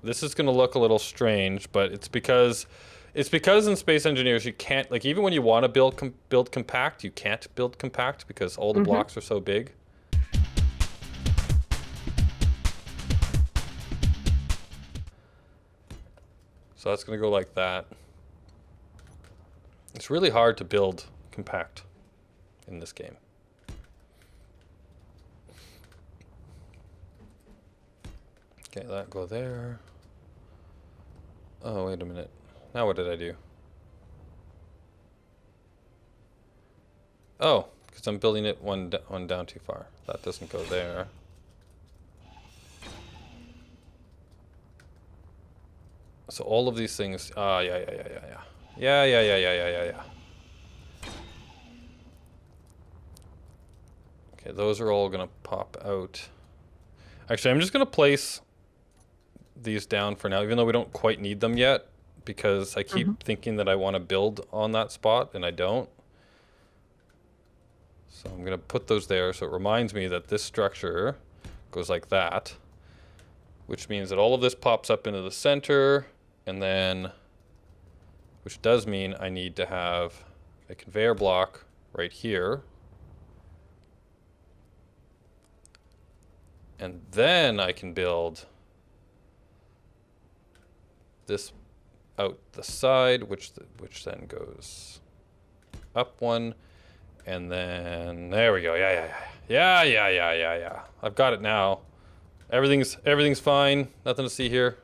This is going to look a little strange, but it's because in Space Engineers you can't, like, even when you want to build compact, you can't build compact because all the blocks are so big. So that's going to go like that. It's really hard to build compact in this game. Okay, that go there. Oh, wait a minute. Now what did I do? Oh, because I'm building it one down too far. That doesn't go there. So all of these things, yeah. Okay, those are all gonna pop out. Actually, I'm just gonna place these down for now, even though we don't quite need them yet, because I keep thinking that I want to build on that spot, and I don't. So I'm gonna put those there, so it reminds me that this structure goes like that, which means that all of this pops up into the center. And then, which does mean I need to have a conveyor block right here. And then I can build this out the side, which then goes up one. And then, there we go, yeah. I've got it now. Everything's fine, nothing to see here.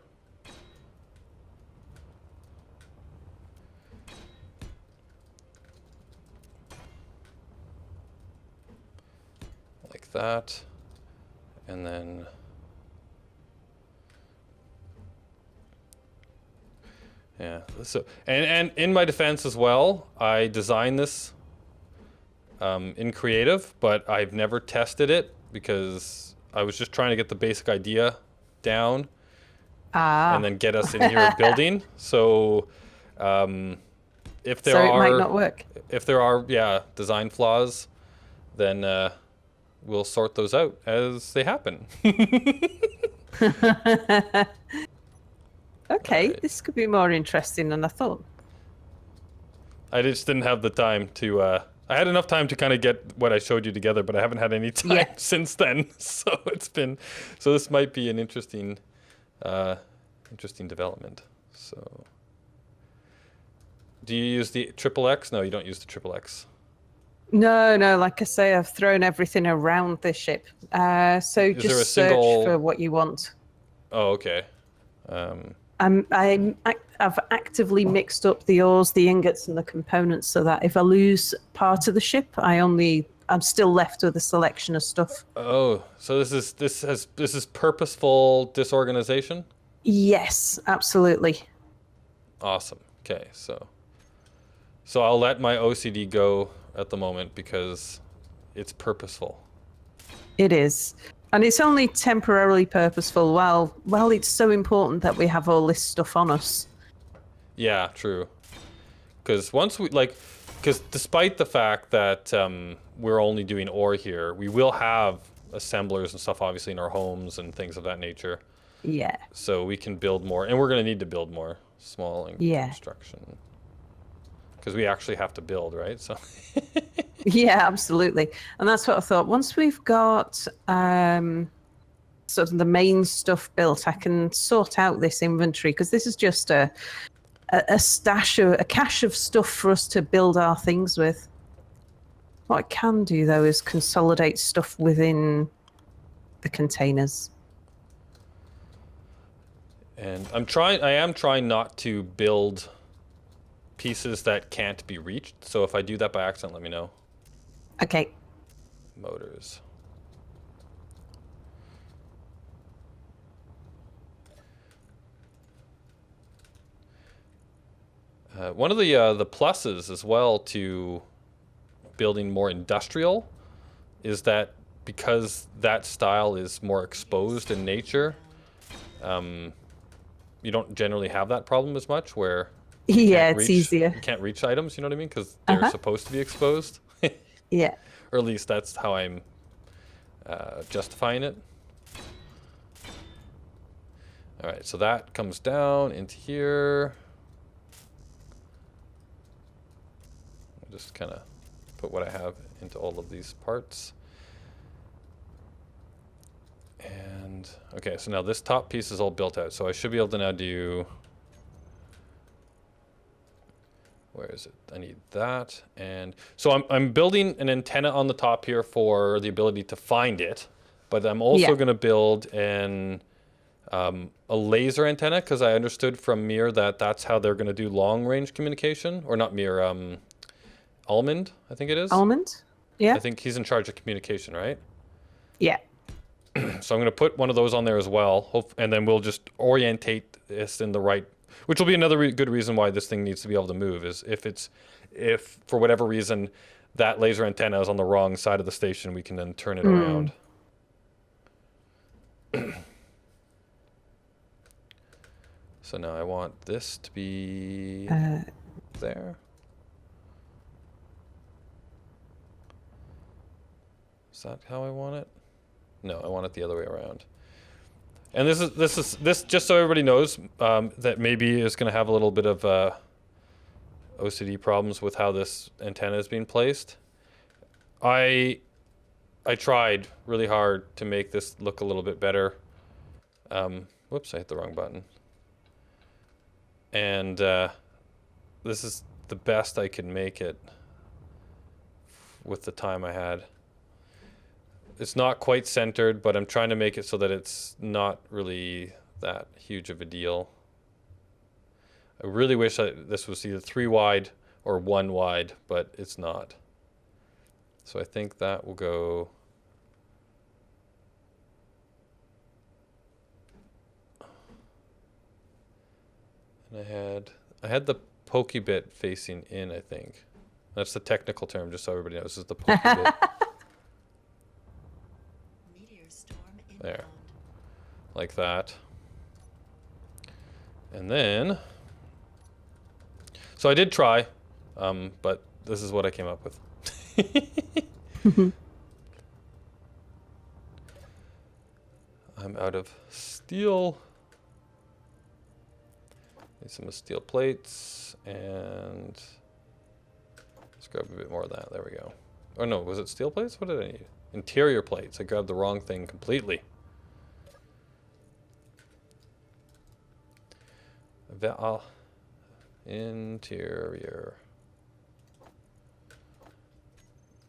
That, and then yeah. So and in my defense as well, I designed this in creative, but I've never tested it because I was just trying to get the basic idea down, and then get us in here building. So if there it might not work. If there are design flaws, then we'll sort those out as they happen. Okay, right. This could be more interesting than I thought. I just didn't have the time to, I had enough time to kind of get what I showed you together, but I haven't had any time since then. So so this might be an interesting development. So, do you use the XXX? No, you don't use the XXX. No, like I say, I've thrown everything around the ship. So just search for what you want. Oh, okay. I've actively mixed up the ores, the ingots, and the components so that if I lose part of the ship, I'm still left with a selection of stuff. Oh, so this is purposeful disorganization? Yes, absolutely. Awesome. Okay, so I'll let my OCD go at the moment because it's purposeful. It is. And it's only temporarily purposeful while it's so important that we have all this stuff on us. Yeah, true. Because because despite the fact that we're only doing ore here, we will have assemblers and stuff obviously in our homes and things of that nature. Yeah. So we can build more, and we're going to need to build more small construction. Because we actually have to build, right? So. Yeah, absolutely. And that's what I thought. Once we've got sort of the main stuff built, I can sort out this inventory because this is just a cache of stuff for us to build our things with. What I can do though is consolidate stuff within the containers. And I am trying not to build pieces that can't be reached. So if I do that by accident, let me know. Okay. Motors. One of the pluses as well to building more industrial is that because that style is more exposed in nature, you don't generally have that problem as much where it's easier. You can't reach items, you know what I mean? Because they're supposed to be exposed. Yeah. Or at least that's how I'm justifying it. All right, so that comes down into here. I'll just kind of put what I have into all of these parts. And okay, so now this top piece is all built out. So I should be able to now do, where is it? I need that. And so I'm building an antenna on the top here for the ability to find it, but I'm also going to build a laser antenna, because I understood from Mir that that's how they're going to do long range communication, or not Mir, Almond, I think it is. Almond? Yeah. I think he's in charge of communication, right? Yeah. So I'm going to put one of those on there as well, and then we'll just orientate this in the right, which will be another good reason why this thing needs to be able to move, is if for whatever reason that laser antenna is on the wrong side of the station, we can then turn it around. So now I want this to be there. Is that how I want it? No, I want it the other way around. And this just so everybody knows that maybe is going to have a little bit of OCD problems with how this antenna is being placed. I tried really hard to make this look a little bit better. Whoops, I hit the wrong button. And this is the best I could make it with the time I had. It's not quite centered, but I'm trying to make it so that it's not really that huge of a deal. I really wish this was either 3 wide or 1 wide, but it's not. So I think that will go. And I had the pokey bit facing in, I think. That's the technical term, just so everybody knows. This is the pokey bit. There. Like that. And then, so I did try, but this is what I came up with. I'm out of steel. Need some steel plates, and let's grab a bit more of that. There we go. Oh no, was it steel plates? What did I need? Interior plates. I grabbed the wrong thing completely. Interior.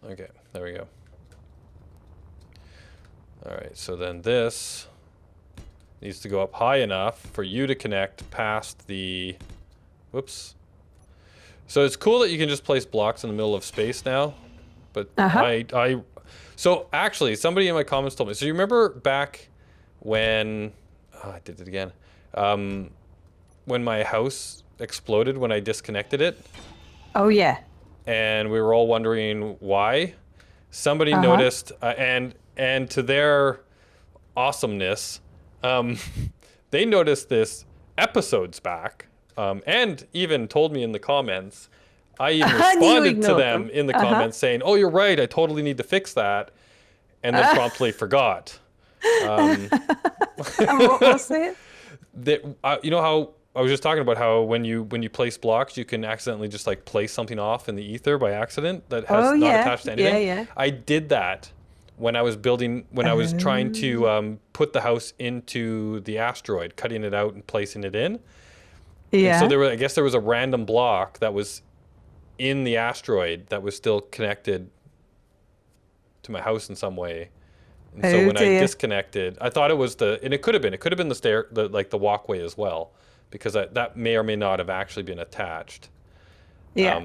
Okay, there we go. All right, so then this needs to go up high enough for you to connect past the, whoops. So it's cool that you can just place blocks in the middle of space now, but so actually somebody in my comments told me, so you remember back when, I did it again, when my house exploded when I disconnected it? Oh yeah. And we were all wondering why. Somebody noticed, and to their awesomeness, they noticed this episodes back, and even told me in the comments. I even responded to them in the comments saying, "Oh, you're right. I totally need to fix that," and then promptly forgot. And what was it? You know how I was just talking about how when you place blocks, you can accidentally just like place something off in the ether by accident that has not attached to anything. Yeah. I did that when I was building, when I was trying to put the house into the asteroid, cutting it out and placing it in. Yeah. And so I guess there was a random block that was in the asteroid that was still connected to my house in some way. And so when I disconnected, I thought it was and it could have been the walkway as well, because that may or may not have actually been attached. Yeah.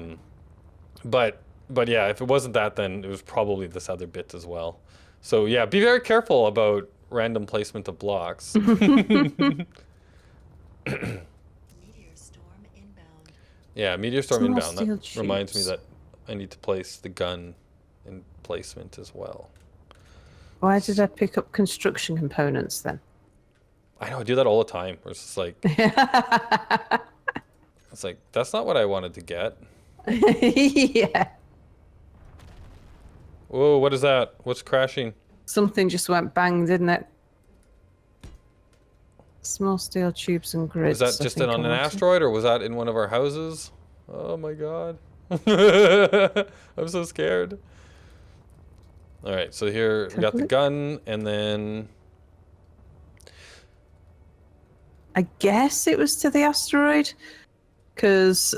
But yeah, if it wasn't that, then it was probably this other bit as well. So yeah, be very careful about random placement of blocks. Yeah, meteor storm inbound. That reminds me that I need to place the gun in placement as well. Why did I pick up construction components then? I know, I do that all the time. Where it's just like, it's like, that's not what I wanted to get. Yeah. Whoa, what is that? What's crashing? Something just went bang, didn't it? Small steel tubes and grids. Was that I just think I on an wanted. asteroid, or was that in one of our houses? Oh my god. I'm so scared. All right, so here we Take got a the look. gun, and then I guess it was to the asteroid, because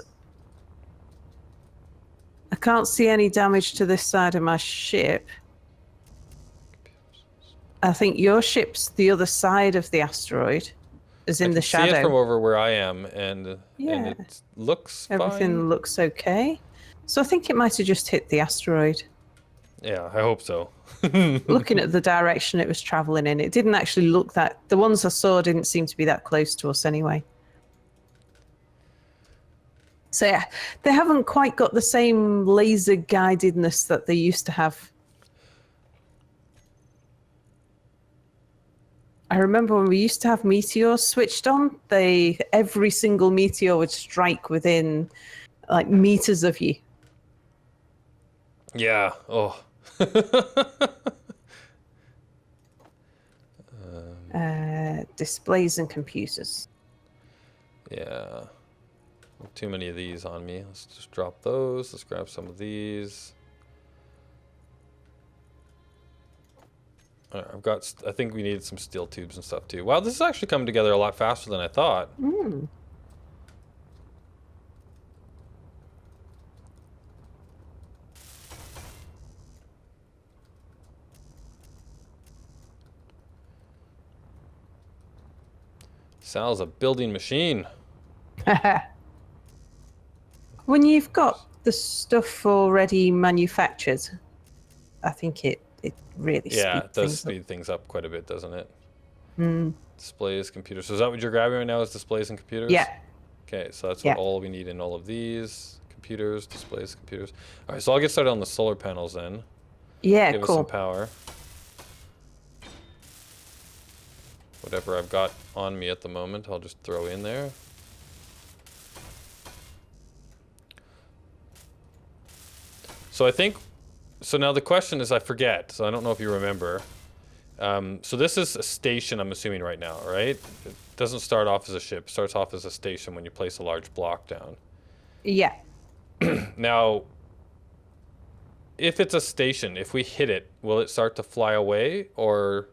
I can't see any damage to this side of my ship. I think your ship's the other side of the asteroid, is I in can the see it from shadow. over where I am, and Yeah, it looks everything fine. looks okay. So I think it might have just hit the asteroid. Yeah, I hope so. Looking at the direction it was traveling in, it didn't actually look that. The ones I saw didn't seem to be that close to us anyway. So yeah, they haven't quite got the same laser guidedness that they used to have. I remember when we used to have meteors switched on, every single meteor would strike within like meters of you. Yeah. Oh. Displays and computers. Yeah. Too many of these on me. Let's just drop those. Let's grab some of these. All right, I've got. I think we need some steel tubes and stuff too. Wow, this is actually coming together a lot faster than I thought. Mm. Sal's a building machine. When you've got the stuff already manufactured, I think it really Yeah, it does speeds things up. speed things up quite a bit, doesn't it? Mm. Displays, computers. So is that what you're grabbing right now? Is displays and computers? Yeah. Okay, so that's Yeah. what all we need in all of these. Computers, displays, computers. All right, so I'll get started on the solar panels then. Yeah, Give us some cool. power. Whatever I've got on me at the moment, I'll just throw in there. So I think, so now the question is, I forget, so I don't know if you remember. So this is a station, I'm assuming right now, right? It doesn't start off as a ship, it starts off as a station when you place a large block down. Yeah. Now, if it's a station, if we hit it, will it start to fly away, or?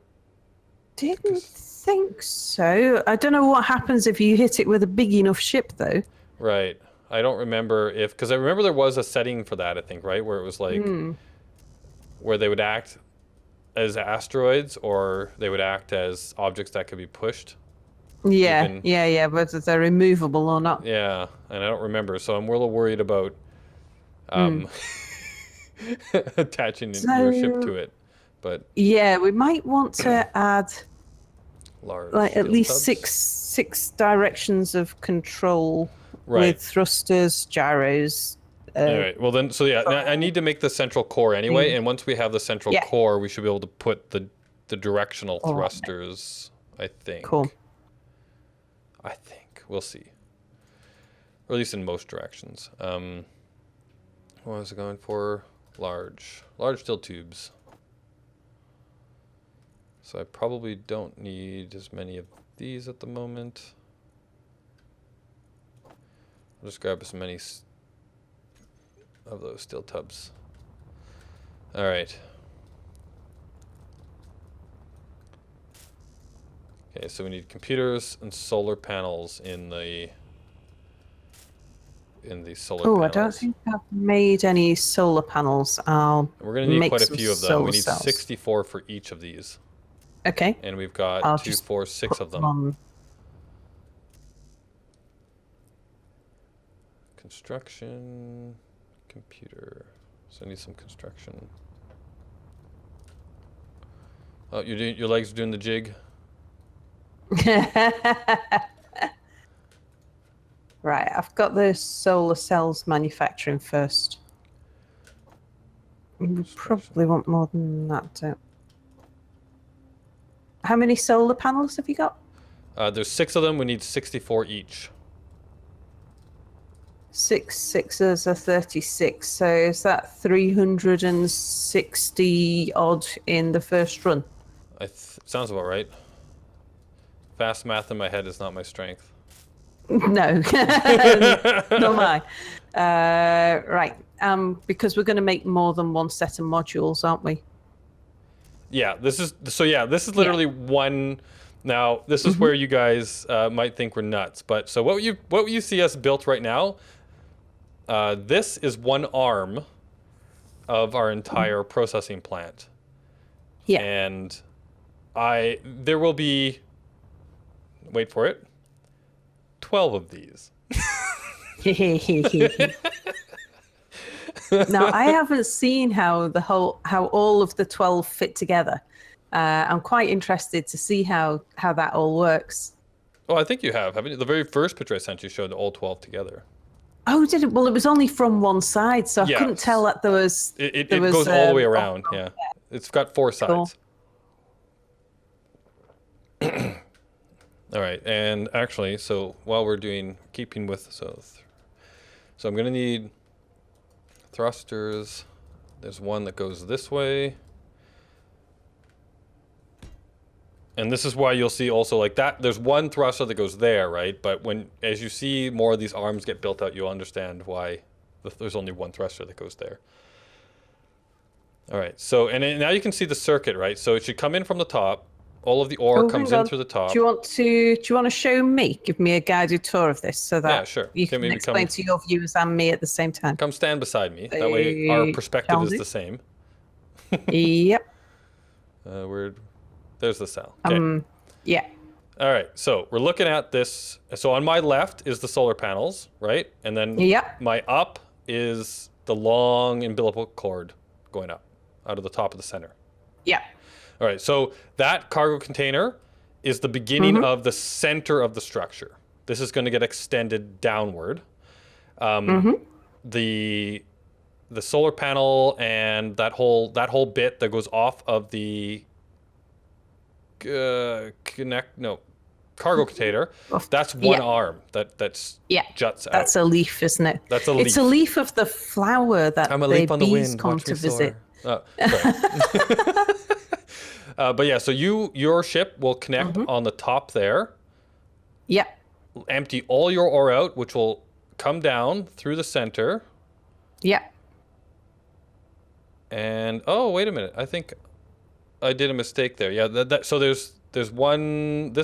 Didn't think so. I don't know what happens if you hit it with a big enough ship, though. Right. I don't remember if, because I remember there was a setting for that, I think, right? Where it was like, where they would act as asteroids, or they would act as objects that could be pushed. Yeah, Even- yeah, whether they're immovable or not. Yeah, and I don't remember, so I'm a little worried about attaching your ship to it. But Yeah, we might want to add large like at steel least tubs. six directions of control Right. with thrusters, gyros. All right. Well, then, so yeah, now I need to make the central core anyway, and once we have the central Yeah. core, we should be able to put the directional All right. thrusters. I think. Cool. I think we'll see, or at least in most directions. What was I going for? Large steel tubes. So I probably don't need as many of these at the moment. I'll just grab as many of those steel tubs. All right. Okay, so we need computers and solar panels in the solar Oh, panels. I don't think I've made any solar panels. I'll We're going to need make quite a some few of them. solar We need cells. 64 for each of these. Okay. And we've got I'll 2, just 4, 6 of them. on. Construction, computer. So I need some construction. Oh, your legs are doing the jig. Right, I've got the solar cells manufacturing first. We probably want more than that, don't. How many solar panels have you got? There's 6 of them. We need 64 each. 6 sixes are 36. So is that 360 odd in the first run? Sounds about right. If Fast math in my head is not my strength. No, nor mine. Right. Because we're going to make more than one set of modules, aren't we? Yeah, this is literally one. Now, this is where you guys might think we're nuts, but so what you see us built right now, this is one arm of our entire processing plant. Yeah. And there will be, wait for it, 12 of these. Now, I haven't seen how all of the 12 fit together. I'm quite interested to see how that all works. Oh, I think you have, haven't you? The very first picture I sent you showed all 12 together. Oh, did it? Well, it was only from one side, so I Yes. couldn't tell that there was. It there was, goes all the way around, yeah. It's got 4 Cool. sides. All right, and actually, so while we're keeping with, so I'm gonna need thrusters. There's one that goes this way. And this is why you'll see also like that, there's one thruster that goes there, right? But as you see more of these arms get built out, you'll understand why there's only one thruster that goes there. All right, so, and now you can see the circuit, right? So it should come in from the top. All of the ore comes in through the top. Do you want to show me? Give me a guided tour of this so that Yeah, sure. you can explain to your viewers and me at the same time. Come stand beside me. That way our perspective is the same. Yep. There's the cell. Okay. Yeah. All right, so we're looking at this. So on my left is the solar panels, right? And then my up is the long umbilical cord going up out of the top of the center. Yeah. All right, so that cargo container is the beginning of the center of the structure. This is going to get extended downward. The solar panel and that whole bit that goes off of the cargo container. That's one arm that's juts out. That's a leaf, isn't it? That's a leaf. It's a leaf of the flower that the bees come to visit. But yeah, so your ship will connect on the top there. Yeah. Empty all your ore out, which will come down through the center. Yeah. And oh, wait a minute. I think I did a mistake there. Yeah, so there's this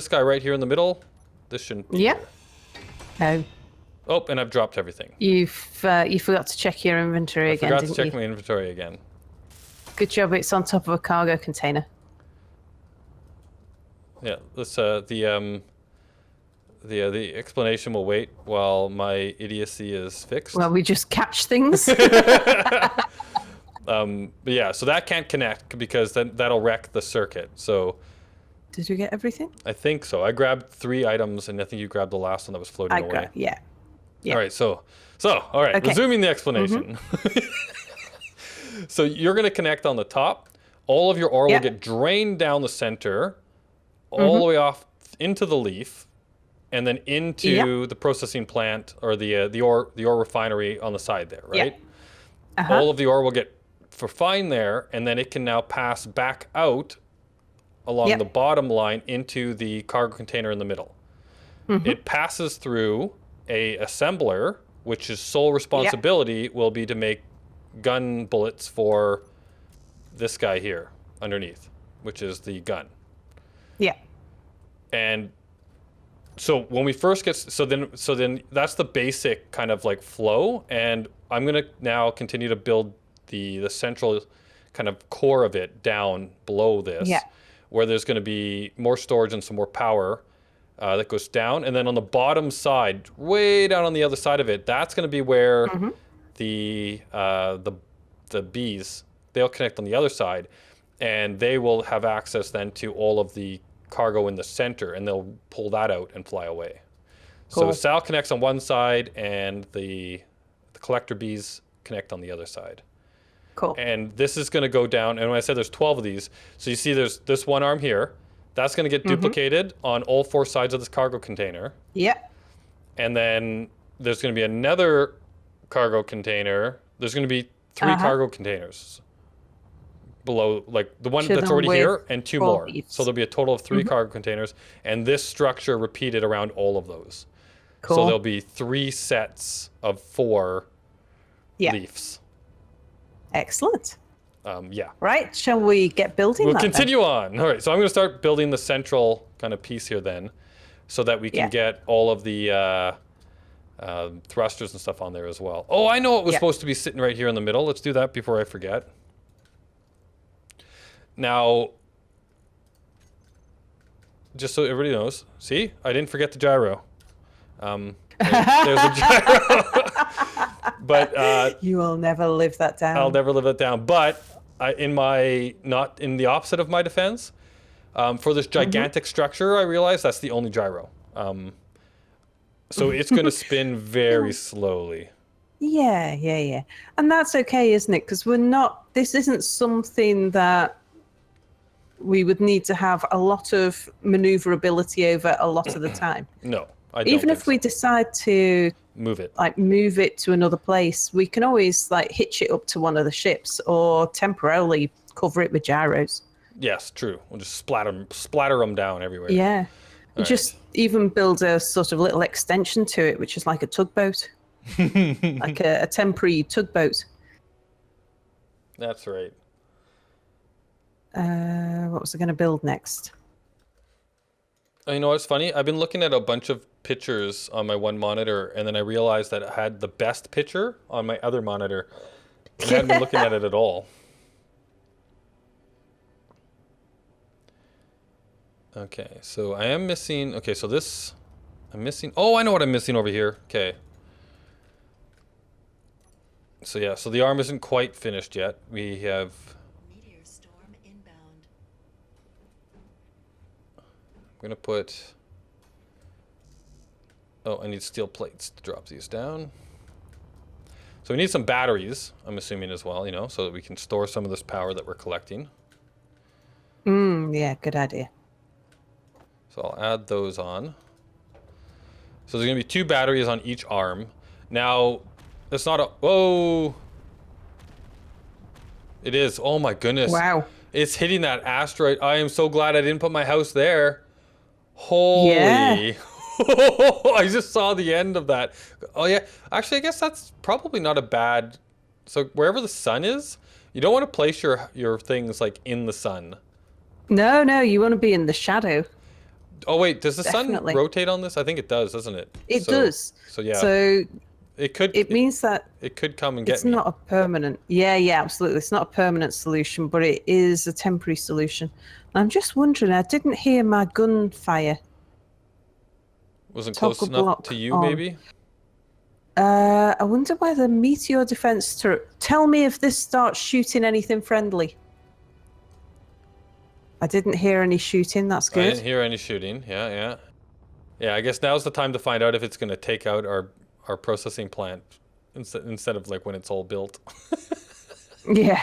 guy right here in the middle. This shouldn't be there. Oh, and I've dropped everything. You forgot to check your inventory again, didn't you? I forgot to check my inventory again. Good job, it's on top of a cargo container. Yeah, the explanation will wait while my idiocy is fixed. Well, we just catch things. But yeah, so that can't connect because then that'll wreck the circuit. So did you get everything? I think so. I grabbed 3 items, and I think you grabbed the last one that was floating away. Yeah. All right, so all right, resuming the explanation. So you're going to connect on the top. All of your ore will get drained down the center, all the way off into the leaf, and then into the processing plant or the ore refinery on the side there, right? All of the ore will get refined there, and then it can now pass back out along the bottom line into the cargo container in the middle. It passes through a assembler, which his sole responsibility will be to make gun bullets for this guy here underneath, which is the gun. Yeah. And so when we first get, so then that's the basic kind of like flow, and I'm gonna now continue to build the central kind of core of it down below this, where there's gonna be more storage and some more power that goes down, and then on the bottom side, way down on the other side of it, that's gonna be where the bees, they'll connect on the other side, and they will have access then to all of the cargo in the center, and they'll pull that out and fly away. Cool. So Sal connects on one side, and the collector bees connect on the other side. Cool. And this is going to go down, and when I said there's 12 of these, so you see there's this one arm here, that's going to get duplicated on all 4 sides of this cargo container. Yeah. And then there's going to be another cargo container. There's going to be 3 cargo containers below, like the one Fill that's them already with here, and 2 4 more. leaves. So there'll be a total of 3 cargo containers, and this structure repeated around all of those. Cool. So there'll be 3 sets of 4 Yeah. leaves. Excellent. Yeah. Right, shall we get building We'll that then? continue on. All right, so I'm going to start building the central kind of piece here then, so that we can get all of the thrusters and stuff on there as well. Oh, I know it was supposed to be sitting right here in the middle. Let's do that before I forget. Now, just so everybody knows, see, I didn't forget the gyro. There's a gyro. But you will never live that down. I'll never live it down. But not in the opposite of my defense, for this gigantic structure, I realized that's the only gyro. So it's going to spin very slowly. Yeah. And that's okay, isn't it? Because this isn't something that we would need to have a lot of maneuverability over a lot of the time. No, I don't. Even if we decide to move it to another place, we can always like hitch it up to one of the ships or temporarily cover it with gyros. Yes, true. We'll just splatter them down everywhere. Yeah. All just even build a sort of little extension to it, which is like a tugboat. Like a temporary tugboat. That's right. What was I going to build next? You know what's funny? I've been looking at a bunch of pictures on my one monitor, and then I realized that I had the best picture on my other monitor. And I hadn't been looking at it at all. Okay, so I am missing... Okay, so this... I'm missing... Oh, I know what I'm missing over here. Okay. So yeah, so the arm isn't quite finished yet. We have... Meteor storm inbound. I'm gonna put... Oh, I need steel plates to drop these down. So we need some batteries, I'm assuming as well, so that we can store some of this power that we're collecting. Yeah, good idea. So I'll add those on. So there's gonna be 2 batteries on each arm. Now, it's not a... Whoa! It is. Oh my goodness. Wow. It's hitting that asteroid. I am so glad I didn't put my house there. Holy. Yeah. I just saw the end of that. Oh yeah. Actually, I guess that's probably not a bad... So wherever the sun is, you don't want to place your things like in the sun. No, you want to be in the shadow. Oh wait, does the Definitely. sun rotate on this? I think it does, doesn't it? It does. So yeah. So it means that it could come and get it's me. not a permanent. Yeah, absolutely. It's not a permanent solution, but it is a temporary solution. I'm just wondering. I didn't hear my gunfire. Wasn't close Toggle enough block to you, on. maybe? I wonder why the meteor defense turret. Tell me if this starts shooting anything friendly. I didn't hear any shooting. That's I good. didn't hear any shooting. Yeah. I guess now's the time to find out if it's going to take out our processing plant instead of like when it's all built. Yeah.